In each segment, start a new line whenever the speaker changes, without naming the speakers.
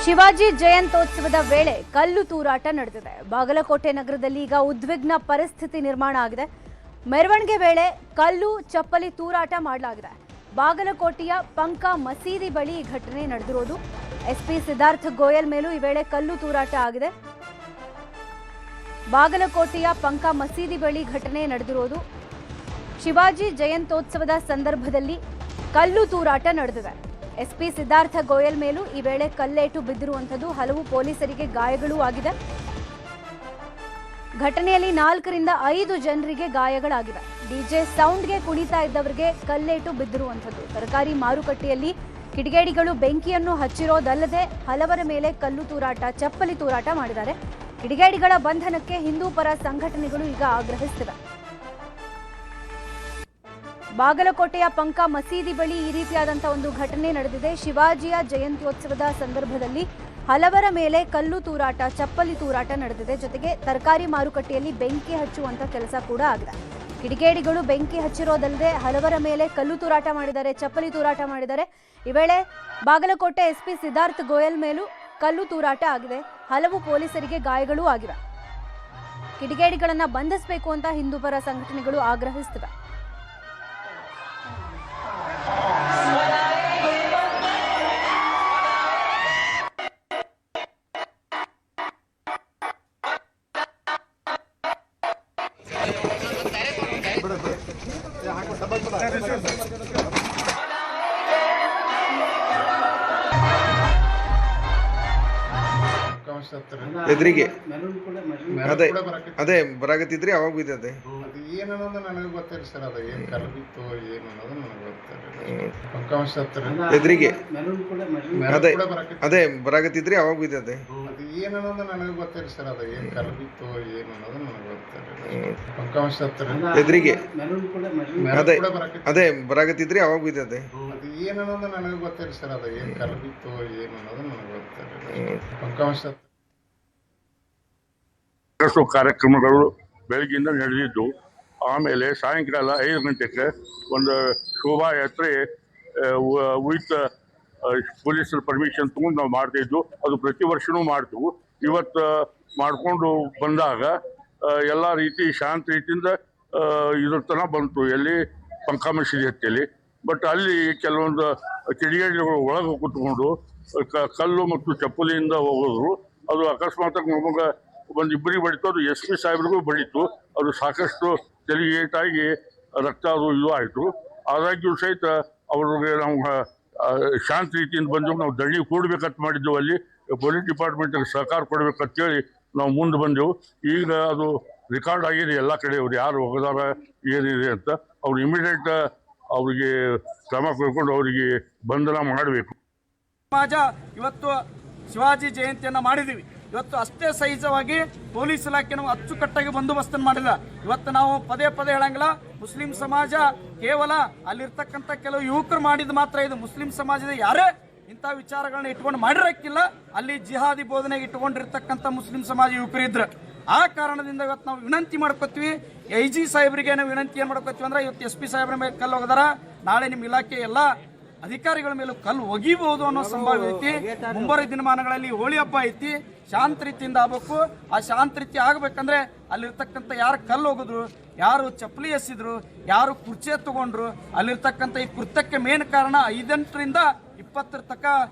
ಶಿವಾಜಿ ಜಯಂತ್ಯೋತ್ಸವದ ವೇಳೆ ಕಲ್ಲು ತೂರಾಟ ನಡೆದಿದೆ. ಬಾಗಲಕೋಟೆ ನಗರದಲ್ಲಿ ಈಗ ಉದ್ವಿಗ್ನ ಪರಿಸ್ಥಿತಿ ನಿರ್ಮಾಣ ಆಗಿದೆ. ಮೆರವಣಿಗೆ ವೇಳೆ ಕಲ್ಲು ಚಪ್ಪಲಿ ತೂರಾಟ ಮಾಡಲಾಗಿದೆ. ಬಾಗಲಕೋಟೆಯ ಪಂಕ ಮಸೀದಿ ಬಳಿ ಈ ಘಟನೆ ನಡೆದಿರೋದು. ಎಸ್ಪಿ ಸಿದ್ಧಾರ್ಥ ಗೋಯಲ್ ಮೇಲೂ ಈ ವೇಳೆ ಕಲ್ಲು ತೂರಾಟ ಆಗಿದೆ. ಬಾಗಲಕೋಟೆಯ ಪಂಕ ಮಸೀದಿ ಬಳಿ ಘಟನೆ ನಡೆದಿರೋದು. ಶಿವಾಜಿ ಜಯಂತ್ಯೋತ್ಸವದ ಸಂದರ್ಭದಲ್ಲಿ ಕಲ್ಲು ತೂರಾಟ ನಡೆದಿದೆ. ಎಸ್ಪಿ ಸಿದ್ಧಾರ್ಥ ಗೋಯಲ್ ಮೇಲೂ ಈ ವೇಳೆ ಕಲ್ಲೇಟು ಬಿದ್ದಿರುವಂಥದ್ದು. ಹಲವು ಪೊಲೀಸರಿಗೆ ಗಾಯಗಳೂ ಆಗಿದೆ. ಘಟನೆಯಲ್ಲಿ 4 ರಿಂದ 5 ಜನರಿಗೆ ಗಾಯಗಳಾಗಿವೆ. ಡಿಜೆ ಸೌಂಡ್ಗೆ ಕುಣಿತಾ ಇದ್ದವರಿಗೆ ಕಲ್ಲೇಟು ಬಿದ್ದಿರುವಂಥದ್ದು. ತರಕಾರಿ ಮಾರುಕಟ್ಟೆಯಲ್ಲಿ ಕಿಡಿಗೇಡಿಗಳು ಬೆಂಕಿಯನ್ನು ಹಚ್ಚಿರೋದಲ್ಲದೆ ಹಲವರ ಮೇಲೆ ಕಲ್ಲು ತೂರಾಟ, ಚಪ್ಪಲಿ ತೂರಾಟ ಮಾಡಿದ್ದಾರೆ. ಕಿಡಿಗೇಡಿಗಳ ಬಂಧನಕ್ಕೆ ಹಿಂದೂ ಪರ ಸಂಘಟನೆಗಳು ಈಗ ಆಗ್ರಹಿಸುತ್ತಿವೆ. ಬಾಗಲಕೋಟೆಯ ಪಂಕ ಮಸೀದಿ ಬಳಿ ಈ ರೀತಿಯಾದಂತಹ ಒಂದು ಘಟನೆ ನಡೆದಿದೆ. ಶಿವಾಜಿಯ ಜಯಂತ್ಯೋತ್ಸವದ ಸಂದರ್ಭದಲ್ಲಿ ಹಲವರ ಮೇಲೆ ಕಲ್ಲು ತೂರಾಟ, ಚಪ್ಪಲಿ ತೂರಾಟ ನಡೆದಿದೆ. ಜೊತೆಗೆ ತರಕಾರಿ ಮಾರುಕಟ್ಟೆಯಲ್ಲಿ ಬೆಂಕಿ ಹಚ್ಚುವಂತ ಕೆಲಸ ಕೂಡ ಆಗಿದೆ. ಕಿಡಿಗೇಡಿಗಳು ಬೆಂಕಿ ಹಚ್ಚಿರೋದಲ್ಲದೆ ಹಲವರ ಮೇಲೆ ಕಲ್ಲು ತೂರಾಟ ಮಾಡಿದ್ದಾರೆ, ಚಪ್ಪಲಿ ತೂರಾಟ ಮಾಡಿದ್ದಾರೆ. ಈ ವೇಳೆ ಬಾಗಲಕೋಟೆ ಎಸ್ಪಿ ಸಿದ್ಧಾರ್ಥ ಗೋಯಲ್ ಮೇಲೂ ಕಲ್ಲು ತೂರಾಟ ಆಗಿದೆ. ಹಲವು ಪೊಲೀಸರಿಗೆ ಗಾಯಗಳೂ ಆಗಿವೆ. ಕಿಡಿಗೇಡಿಗಳನ್ನ ಬಂಧಿಸಬೇಕು ಅಂತ ಹಿಂದೂ ಪರ ಸಂಘಟನೆಗಳು ಆಗ್ರಹಿಸುತ್ತಿವೆ.
ಎದುರಿಗೆ ಅದೇ ಬರಾಕತ್ತಿದ್ರಿ ಅವಾಗ ಬಿದ್ದದೆ.
ಏನನ್ನೋದು ನನಗೆ ಗೊತ್ತಿಲ್ಲ ಸರ್. ಅದು ಏನು ಕಲಬಿತ್ತು ಏನು ಅನ್ನೋದು ನನಗೆ ಗೊತ್ತಿಲ್ಲ.
ಎದುರಿಗೆ ಅದೇ ಬರಾಕತ್ತಿದ್ರಿ ಅವಾಗ ಬಿದ್ದದೆ.
ಅದು ಏನನ್ನೋದು ನನಗೆ ಗೊತ್ತಿಲ್ಲ ಸರ್. ಅದು ಏನು ಕಲಬಿತ್ತು ಏನು ಅನ್ನೋದು ನನಗೆ ಗೊತ್ತಿಲ್ಲ.
ಎದುರಿಗೆ ಅದೇ ಬರಾಕತ್ತಿದ್ರಿ ಅವಾಗ ಬಿದ್ದದೆ.
ಅದು ಏನನ್ನೋದು ನನಗೆ ಗೊತ್ತಿಲ್ಲ ಸರ್. ಅದು ಏನು ಕಲಬಿತ್ತು ಏನು ಅನ್ನೋದು ನನಗೆ ಗೊತ್ತಿಲ್ಲ.
ಕಾರ್ಯಕ್ರಮಗಳು ಬೆಳಗ್ಗಿಂದ ನಡೆದಿದ್ದು, ಆಮೇಲೆ ಸಾಯಂಕಾಲ 5 ಗಂಟೆಗೆ ಒಂದು ಶೋಭಾಯಾತ್ರೆ ವಿತ್ ಪೊಲೀಸರ ಪರ್ಮಿಷನ್ ತಗೊಂಡು ನಾವು ಮಾಡ್ತಾಯಿದ್ವು. ಅದು ಪ್ರತಿ ವರ್ಷವೂ ಮಾಡ್ತೀವಿ. ಇವತ್ತು ಮಾಡಿಕೊಂಡು ಬಂದಾಗ ಎಲ್ಲ ರೀತಿ ಶಾಂತ ರೀತಿಯಿಂದ ಇದ್ರ ತನಕ ಬಂತು. ಎಲ್ಲಿ ಪಂಕ ಮಸೀದಿ ಹತ್ತಿಯಲ್ಲಿ. ಬಟ್ ಅಲ್ಲಿ ಕೆಲವೊಂದು ಕಿಡಿಗೇಡಿಗಳು ಒಳಗೆ ಕೂತ್ಕೊಂಡು ಕಲ್ಲು ಮತ್ತು ಚಪ್ಪಲಿಯಿಂದ ಹೋಗೋದ್ರು. ಅದು ಅಕಸ್ಮಾತ್ ನಮಗೆ ಒಂದಿಬ್ಬರಿಗೆ ಬಡಿತು. ಅದು SP ಸಾಹೇಬ್ರಿಗೂ ಬಡಿತು. ಅದು ಸಾಕಷ್ಟು ತೆರಿಗೆ ಏಟಾಗಿ ರಕ್ತ ಅದು ಇದು ಆಯಿತು. ಆದಾಗ್ಯೂ ಸಹಿತ ಅವ್ರಿಗೆ ನಾವು ಶಾಂತ ರೀತಿಯಿಂದ ಬಂದೆವು. ನಾವು ದಂಡಿ ಕೂಡಬೇಕಂತ ಮಾಡಿದ್ದೆವು. ಅಲ್ಲಿ ಪೊಲೀಸ್ ಡಿಪಾರ್ಟ್ಮೆಂಟಿಗೆ ಸಹಕಾರ ಕೊಡಬೇಕಂತೇಳಿ ನಾವು ಮುಂದೆ ಬಂದೆವು. ಈಗ ಅದು ರೆಕಾರ್ಡ್ ಆಗಿದೆ ಎಲ್ಲ ಕಡೆ. ಅವ್ರು ಯಾರು ಹೋಗದಾರ ಏನಿದೆ ಅಂತ ಅವ್ರು ಇಮಿಡಿಯೇಟ್ ಅವರಿಗೆ ಕ್ರಮ ಕೈಗೊಂಡು ಅವರಿಗೆ ಬಂಧನ ಮಾಡಬೇಕು.
ಸಮಾಜ ಇವತ್ತು ಶಿವಾಜಿ ಜಯಂತಿಯನ್ನು ಮಾಡಿದ್ದೀವಿ. ಇವತ್ತು ಅಷ್ಟೇ ಸಹಜವಾಗಿ ಪೊಲೀಸ್ ಇಲಾಖೆ ನಾವು ಅಚ್ಚುಕಟ್ಟಾಗಿ ಬಂದೋಬಸ್ತನ್ನು ಮಾಡಿಲ್ಲ. ಇವತ್ತು ನಾವು ಪದೇ ಹೇಳಂಗಿಲ್ಲ. ಮುಸ್ಲಿಂ ಸಮಾಜ ಕೇವಲ ಅಲ್ಲಿರ್ತಕ್ಕಂಥ ಕೆಲವು ಯುವಕರು ಮಾಡಿದ ಮಾತ್ರ ಇದು. ಮುಸ್ಲಿಂ ಸಮಾಜದ ಯಾರೇ ಇಂಥ ವಿಚಾರಗಳನ್ನ ಇಟ್ಕೊಂಡು ಮಾಡಿರಕ್ಕಿಲ್ಲ. ಅಲ್ಲಿ ಜಿಹಾದಿ ಬೋಧನೆಗೆ ಇಟ್ಕೊಂಡಿರ್ತಕ್ಕಂಥ ಮುಸ್ಲಿಂ ಸಮಾಜ ಯುವಕರು ಇದ್ರು. ಆ ಕಾರಣದಿಂದ ಇವತ್ತು ನಾವು ವಿನಂತಿ ಮಾಡ್ಕೋತೀವಿ. IG ಸಾಹೇಬರಿಗೆ ನಾವು ವಿನಂತಿ ಏನು ಮಾಡ್ಕೋತೀವಿ ಅಂದ್ರೆ, ಇವತ್ತು SP ಸಾಹೇಬ್ರ ಮೇಲೆ ಕಲ್ಲು ಹೋಗದಾರ, ನಾಳೆ ನಿಮ್ಮ ಇಲಾಖೆ ಎಲ್ಲ ಅಧಿಕಾರಿಗಳ ಮೇಲೂ ಕಲ್ಲು ಒಗಿಬಹುದು ಅನ್ನೋ ಸಂಭಾವ್ಯ ಐತಿ. ಮುಂಬರುವ ದಿನಮಾನಗಳಲ್ಲಿ ಹೋಳಿ ಹಬ್ಬ ಐತಿ. ಶಾಂತ ರೀತಿಯಿಂದ ಆಗಬೇಕು. ಆ ಶಾಂತ ರೀತಿ ಆಗಬೇಕಂದ್ರೆ ಅಲ್ಲಿರ್ತಕ್ಕಂಥ ಯಾರು ಕಲ್ಲು ಹೋಗಿದ್ರು, ಯಾರು ಚಪ್ಪಲಿ ಎಸಿದ್ರು, ಯಾರು ಕುರ್ಚಿ ತಗೊಂಡ್ರು, ಅಲ್ಲಿರ್ತಕ್ಕಂಥ ಈ ಕೃತ್ಯಕ್ಕೆ ಮೇನ್ ಕಾರಣ 18 ರಿಂದ 20 ತನಕ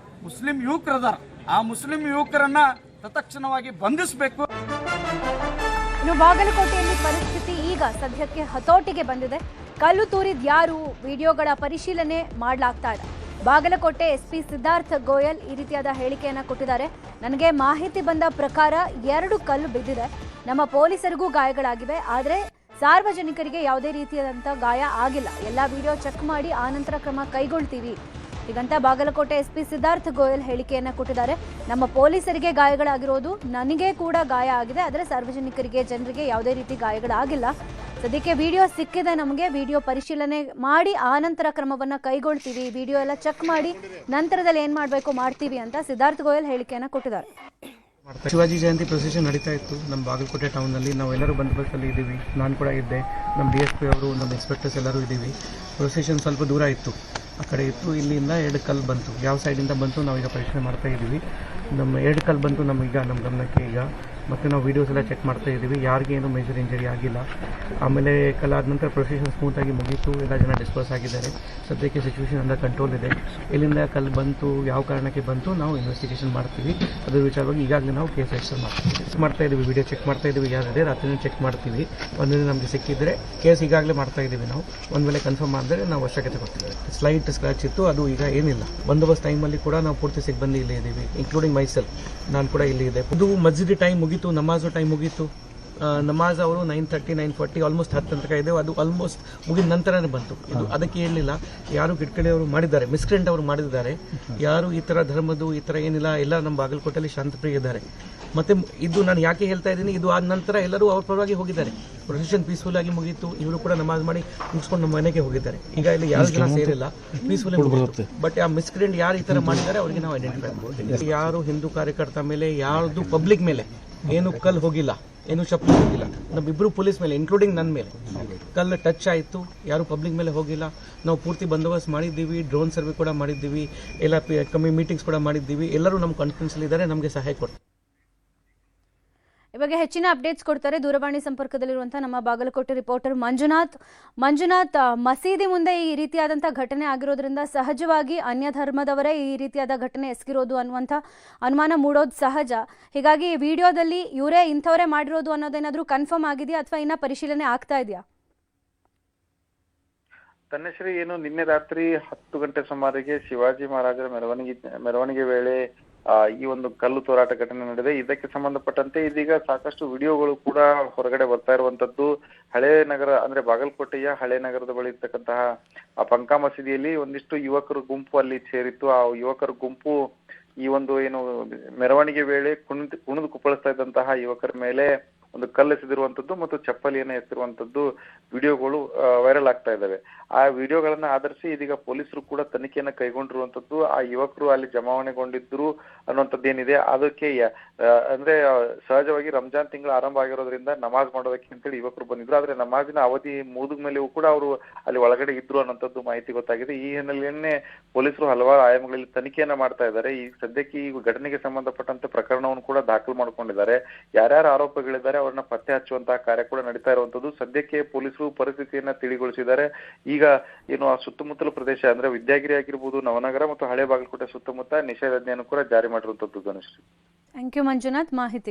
ಮುಸ್ಲಿಂ ಯುವಕರು ಅದಾರ. ಆ ಮುಸ್ಲಿಂ ಯುವಕರನ್ನ ತತ್ಕ್ಷಣವಾಗಿ ಬಂಧಿಸಬೇಕು.
ಇನ್ನು ಬಾಗಲಕೋಟೆಯಲ್ಲಿ ಪರಿಸ್ಥಿತಿ ಈಗ ಸದ್ಯಕ್ಕೆ ಹತೋಟಿಗೆ ಬಂದಿದೆ. ಕಲ್ಲು ತೂರಿದ ಯಾರು, ವಿಡಿಯೋಗಳ ಪರಿಶೀಲನೆ ಮಾಡಲಾಗ್ತಾ ಇದೆ. ಬಾಗಲಕೋಟೆ SP ಸಿದ್ಧಾರ್ಥ ಗೋಯಲ್ ಈ ರೀತಿಯಾದ ಹೇಳಿಕೆಯನ್ನು ಕೊಟ್ಟಿದ್ದಾರೆ. ನನಗೆ ಮಾಹಿತಿ ಬಂದ ಪ್ರಕಾರ 2 ಕಲ್ಲು ಬಿದ್ದಿದೆ. ನಮ್ಮ ಪೊಲೀಸರಿಗೂ ಗಾಯಗಳಾಗಿವೆ. ಆದರೆ ಸಾರ್ವಜನಿಕರಿಗೆ ಯಾವುದೇ ರೀತಿಯಾದಂಥ ಗಾಯ ಆಗಿಲ್ಲ. ಎಲ್ಲ ವಿಡಿಯೋ ಚೆಕ್ ಮಾಡಿ ಆನಂತರ ಕ್ರಮ ಕೈಗೊಳ್ತೀವಿ ಹೀಗಂತ ಬಾಗಲಕೋಟೆ SP ಸಿದ್ಧಾರ್ಥ ಗೋಯಲ್ ಹೇಳಿಕೆಯನ್ನು ಕೊಟ್ಟಿದ್ದಾರೆ. ನಮ್ಮ ಪೊಲೀಸರಿಗೆ ಗಾಯಗಳಾಗಿರೋದು, ನನಗೆ ಕೂಡ ಗಾಯ ಆಗಿದೆ. ಆದರೆ ಸಾರ್ವಜನಿಕರಿಗೆ, ಜನರಿಗೆ ಯಾವುದೇ ರೀತಿ ಗಾಯಗಳಾಗಿಲ್ಲ. ಸದ್ಯಕ್ಕೆ ವಿಡಿಯೋ ಸಿಕ್ಕಿದೆ. ನಮಗೆ ವಿಡಿಯೋ ಪರಿಶೀಲನೆ ಮಾಡಿ ಆನಂತರ ಕ್ರಮವನ್ನು ಕೈಗೊಳ್ತೀವಿ. ವಿಡಿಯೋ ಎಲ್ಲ ಚೆಕ್ ಮಾಡಿ ನಂತರದಲ್ಲಿ ಏನು ಮಾಡಬೇಕು ಮಾಡ್ತೀವಿ ಅಂತ ಸಿದ್ಧಾರ್ಥ ಗೋಯಲ್ ಹೇಳಿಕೆಯನ್ನು ಕೊಟ್ಟಿದ್ದಾರೆ.
ಶಿವಾಜಿ ಜಯಂತಿ ಪ್ರೊಸೆಷನ್ ನಡೀತಾ ಇತ್ತು ನಮ್ಮ ಬಾಗಲಕೋಟೆ ಟೌನಲ್ಲಿ. ನಾವೆಲ್ಲರೂ ಬಂದೋಬಸ್ತಲ್ಲಿ ಇದ್ದೀವಿ. ನಾನು ಕೂಡ ಇದ್ದೆ, ನಮ್ಮ DSP ಅವರು, ನಮ್ಮ ಇನ್ಸ್ಪೆಕ್ಟರ್ಸ್ ಎಲ್ಲರೂ ಇದ್ದೀವಿ. ಪ್ರೊಸೆಷನ್ ಸ್ವಲ್ಪ ದೂರ ಇತ್ತು. ಆ ಕಡೆ ಇತ್ತು. ಇಲ್ಲಿಂದ 2 ಕಲ್ಲು ಬಂತು. ಯಾವ ಸೈಡಿಂದ ಬಂತು ನಾವೀಗ ಪರೀಕ್ಷೆ ಮಾಡ್ತಾ ಇದ್ದೀವಿ. ನಮ್ಮ 2 ಕಲ್ಲು ಬಂತು ನಮಗೀಗ ನಮ್ಮ ಗಮನಕ್ಕೆ ಈಗ. ಮತ್ತು ನಾವು ವೀಡಿಯೋಸ್ ಎಲ್ಲ ಚೆಕ್ ಮಾಡ್ತಾ ಇದ್ದೀವಿ, ಯಾರಿಗೆ ಏನೂ ಮೇಜರ್ ಇಂಜರಿ ಆಗಿಲ್ಲ. ಆಮೇಲೆ ಕಲ್ಲಾದ ನಂತರ ಪ್ರೊಸೆಷನ್ ಸ್ಮೂತಾಗಿ ಮುಗೀತು, ಎಲ್ಲ ಜನ ಡಿಸ್ಪರ್ಸ್ ಆಗಿದ್ದಾರೆ. ಸದ್ಯಕ್ಕೆ ಸಿಚುವೇಶನ್ ಅಂಡರ್ ಕಂಟ್ರೋಲ್ ಇದೆ. ಎಲ್ಲಿಂದ ಕಲ್ಲು ಬಂತು, ಯಾವ ಕಾರಣಕ್ಕೆ ಬಂತು, ನಾವು ಇನ್ವೆಸ್ಟಿಗೇಷನ್ ಮಾಡ್ತೀವಿ. ಅದ್ರ ವಿಚಾರವಾಗಿ ಈಗಾಗಲೇ ನಾವು ಕೇಸ್ ರಿಜಿಸ್ಟರ್ ಮಾಡ್ತಾ ಇದ್ದೀವಿ, ವಿಡಿಯೋ ಚೆಕ್ ಮಾಡ್ತಾ ಇದ್ದೀವಿ, ಯಾರಿದೆ ರಾತ್ರಿನೇ ಚೆಕ್ ಮಾಡ್ತೀವಿ. ಒಂದಿನ ನಮಗೆ ಸಿಕ್ಕಿದ್ರೆ ಕೇಸ್ ಈಗಾಗಲೇ ಮಾಡ್ತಾ ಇದ್ದೀವಿ ನಾವು. ಒಂದು ವೇಳೆ ಕನ್ಫರ್ಮ್ ಆದರೆ ನಾವು ಅವಶ್ಯಕತೆ ಕೊಡ್ತೀವಿ. ಸ್ಲೈಟ್ ಸ್ಕ್ರಾಚ್ ಇತ್ತು, ಅದು ಈಗ ಏನಿಲ್ಲ. ಬಂದೋಬಸ್ತ್ ಟೈಮಲ್ಲಿ ಕೂಡ ನಾವು ಪೂರ್ತಿ ಸಿಬ್ಬಂದಿ ಇಲ್ಲೇ ಇದ್ದೀವಿ, ಇನ್ಕ್ಲೂಡಿಂಗ್ ಮೈಸೆಲ್ಫ್, ನಾನು ಕೂಡ ಇಲ್ಲಿ ಇದೆ. ಇದು ಮಸ್ಜಿದ್ ಟೈಮ್ ಮುಗೀತು, ನಮಾಜು ಟೈಮ್ ಮುಗೀತು. ನಮಾಜ್ ಅವರು 9:30 9:40 ಆಲ್ಮೋಸ್ಟ್ 10 ತನಕ ಇದೆ. ಅದು ಆಲ್ಮೋಸ್ಟ್ ಮುಗಿದ ನಂತರನೇ ಬಂತು. ಇದು ಅದಕ್ಕೆ ಹೇಳಲಿಲ್ಲ, ಯಾರು ಕಿಟ್ಕಡೆಯವರು ಮಾಡಿದ್ದಾರೆ, ಮಿಸ್ಕ್ರೆಂಟ್ ಅವರು ಮಾಡಿದ್ದಾರೆ. ಯಾರು ಈ ಥರ ಧರ್ಮದ್ದು ಈ ಥರ ಏನಿಲ್ಲ, ಎಲ್ಲ ನಮ್ಮ ಬಾಗಲಕೋಟೆಯಲ್ಲಿ ಶಾಂತಪ್ರಿಯ ಇದ್ದಾರೆ. ಮತ್ತು ಇದು ನಾನು ಯಾಕೆ ಹೇಳ್ತಾ ಇದ್ದೀನಿ, ಇದು ಆದ ನಂತರ ಎಲ್ಲರೂ ಅವ್ರ ಪರವಾಗಿ ಹೋಗಿದ್ದಾರೆ. ಪ್ರೊಸೆಷನ್ ಪೀಸ್ಫುಲ್ ಆಗಿ ಮುಗೀತು, ಇವರು ಕೂಡ ನಮಾಜ್ ಮಾಡಿ ಮುಗಿಸ್ಕೊಂಡು ನಮ್ಮ ಮನೆಗೆ ಹೋಗಿದ್ದಾರೆ. ಈಗ ಇಲ್ಲಿ ಯಾರು ಜನ ಸೇರಿಲ್ಲ, ಪೀಸ್ಫುಲ್ ಮುಗಿತು. ಬಟ್ ಆ ಮಿಸ್ಕ್ರೆಂಟ್ ಯಾರು ಈ ಥರ ಮಾಡಿದ್ದಾರೆ ಅವರಿಗೆ ನಾವು ಐಡೆಂಟಿಫೈ ಮಾಡ್ತೀವಿ. ಯಾರು ಹಿಂದೂ ಕಾರ್ಯಕರ್ತ ಮೇಲೆ, ಯಾರ್ದು ಪಬ್ಲಿಕ್ ಮೇಲೆ ಏನು ಕಲ್ಲು ಹೋಗಿಲ್ಲ, ಏನು ಚಪ್ಪಲಿ ಹೋಗಿಲ್ಲ. ನಮ್ಮಿಬ್ಬರು ಪೊಲೀಸ್ ಮೇಲೆ, ಇನ್ಕ್ಲೂಡಿಂಗ್ ನನ್ನ ಮೇಲೆ ಕಲ್ಲು ಟಚ್ ಆಯಿತು, ಯಾರು ಪಬ್ಲಿಕ್ ಮೇಲೆ ಹೋಗಿಲ್ಲ. ನಾವು ಪೂರ್ತಿ ಬಂದೋಬಸ್ತ್ ಮಾಡಿದ್ದೀವಿ, ಡ್ರೋನ್ ಸರ್ವೆ ಕೂಡ ಮಾಡಿದ್ದೀವಿ, ಎಲ್ಲ ಕಮ್ಮಿ ಮೀಟಿಂಗ್ಸ್ ಕೂಡ ಮಾಡಿದ್ದೀವಿ. ಎಲ್ಲರೂ ನಮ್ಮ ಕಾನ್ಫಿಡೆನ್ಸಲ್ಲಿದ್ದಾರೆ, ನಮಗೆ ಸಹಾಯ ಕೊಡ್ತಾರೆ.
ಈ ಬಗ್ಗೆ ಹೆಚ್ಚಿನ ಅಪ್ಡೇಟ್ಸ್ ಕೊಡ್ತಾರೆ ದೂರವಾಣಿ ಸಂಪರ್ಕದಲ್ಲಿರುವಂತಹ ನಮ್ಮ ಬಾಗಲಕೋಟೆ ರಿಪೋರ್ಟರ್ ಮಂಜುನಾಥ್, ಮಸೀದಿ ಮುಂದೆ ಈ ರೀತಿಯಾದಂಥ ಘಟನೆ ಆಗಿರೋದ್ರಿಂದ ಸಹಜವಾಗಿ ಅನ್ಯ ಧರ್ಮದವರೇ ಈ ರೀತಿಯಾದ ಘಟನೆ ಎಸಗಿರೋದು ಅನ್ನುವಂಥ ಅನುಮಾನ ಮೂಡೋದು ಸಹಜ. ಹೀಗಾಗಿ ಈ ವಿಡಿಯೋದಲ್ಲಿ ಇವರೇ ಇಂಥವರೇ ಮಾಡಿರೋದು ಅನ್ನೋದೇನಾದರೂ ಕನ್ಫರ್ಮ್ ಆಗಿದೆಯಾ ಅಥವಾ ಇನ್ನೂ ಪರಿಶೀಲನೆ ಆಗ್ತಾ ಇದೆಯಾ?
ತನ್ನಶ್ರೀ, ಏನು ನಿನ್ನೆ ರಾತ್ರಿ 10 ಗಂಟೆ ಸುಮಾರಿಗೆ ಶಿವಾಜಿ ಮಹಾರಾಜರ ಮೆರವಣಿಗೆ ವೇಳೆ ಈ ಒಂದು ಕಲ್ಲು ತೂರಾಟ ಘಟನೆ ನಡೆದಿದೆ. ಇದಕ್ಕೆ ಸಂಬಂಧಪಟ್ಟಂತೆ ಇದೀಗ ಸಾಕಷ್ಟು ವಿಡಿಯೋಗಳು ಕೂಡ ಹೊರಗಡೆ ಬರ್ತಾ ಇರುವಂತದ್ದು. ಹಳೆ ನಗರ ಅಂದ್ರೆ ಬಾಗಲಕೋಟೆಯ ಹಳೆ ನಗರದ ಬಳಿ ಇರ್ತಕ್ಕಂತಹ ಆ ಪಂಕಾ ಮಸೀದಿಯಲ್ಲಿ ಒಂದಿಷ್ಟು ಯುವಕರ ಗುಂಪು ಅಲ್ಲಿ ಸೇರಿತ್ತು. ಆ ಯುವಕರ ಗುಂಪು ಈ ಒಂದು ಏನು ಮೆರವಣಿಗೆ ವೇಳೆ ಕುಣಿದು ಕುಪ್ಪಳಿಸ್ತಾ ಇದ್ದಂತಹ ಯುವಕರ ಮೇಲೆ ಒಂದು ಕಲ್ಲು ಎಸೆದಿರುವಂತದ್ದು ಮತ್ತು ಚಪ್ಪಲಿಯನ್ನು ಎಸೆದಿರುವಂತದ್ದು ವಿಡಿಯೋಗಳು ವೈರಲ್ ಆಗ್ತಾ ಇದ್ದಾವೆ. ಆ ವಿಡಿಯೋಗಳನ್ನ ಆಧರಿಸಿ ಇದೀಗ ಪೊಲೀಸರು ಕೂಡ ತನಿಖೆಯನ್ನ ಕೈಗೊಂಡಿರುವಂತದ್ದು. ಆ ಯುವಕರು ಅಲ್ಲಿ ಜಮಾವಣೆಗೊಂಡಿದ್ರು ಅನ್ನುವಂಥದ್ದು ಏನಿದೆ, ಅದಕ್ಕೆ ಅಂದ್ರೆ ಸಹಜವಾಗಿ ರಂಜಾನ್ ತಿಂಗಳು ಆರಂಭ ಆಗಿರೋದ್ರಿಂದ ನಮಾಜ್ ಮಾಡೋದಕ್ಕೆ ಅಂತೇಳಿ ಯುವಕರು ಬಂದಿದ್ರು. ಆದ್ರೆ ನಮಾಜಿನ ಅವಧಿ ಮುಗಿದ ಮೇಲೆಯೂ ಕೂಡ ಅವರು ಅಲ್ಲಿ ಒಳಗಡೆ ಇದ್ರು ಅನ್ನೋಂಥದ್ದು ಮಾಹಿತಿ ಗೊತ್ತಾಗಿದೆ. ಈ ಹಿನ್ನೆಲೆಯನ್ನೇ ಪೊಲೀಸರು ಹಲವಾರು ಆಯಾಮಗಳಲ್ಲಿ ತನಿಖೆಯನ್ನ ಮಾಡ್ತಾ ಇದ್ದಾರೆ. ಈ ಸದ್ಯಕ್ಕೆ ಈ ಘಟನೆಗೆ ಸಂಬಂಧಪಟ್ಟಂತೆ ಪ್ರಕರಣವನ್ನು ಕೂಡ ದಾಖಲು ಮಾಡಿಕೊಂಡಿದ್ದಾರೆ. ಯಾರ್ಯಾರು ಆರೋಪಗಳಿದ್ದಾರೆ ಅವರನ್ನ ಪತ್ತೆ ಹಚ್ಚುವಂತಹ ಕಾರ್ಯ ಕೂಡ ನಡೀತಾ ಇರುವಂತದ್ದು. ಸದ್ಯಕ್ಕೆ ಪೊಲೀಸರು ಪರಿಸ್ಥಿತಿಯನ್ನ ತಿಳಿಗೊಳಿಸಿದ್ದಾರೆ. ಈಗ ಏನು ಆ ಸುತ್ತಮುತ್ತಲ ಪ್ರದೇಶ ಅಂದ್ರೆ ವಿದ್ಯಾಗಿರಿ ಆಗಿರ್ಬೋದು, ನವನಗರ ಮತ್ತು ಹಳೆ ಬಾಗಲಕೋಟೆ ಸುತ್ತಮುತ್ತ ನಿಷೇಧಾಜ್ಞೆಯನ್ನು ಕೂಡ ಜಾರಿ ಮಾಡಿರುವಂತದ್ದು. ಧನುಶ್ರೀ,
ಥ್ಯಾಂಕ್ ಯು ಮಂಜುನಾಥ್ ಮಾಹಿತಿಗೆ.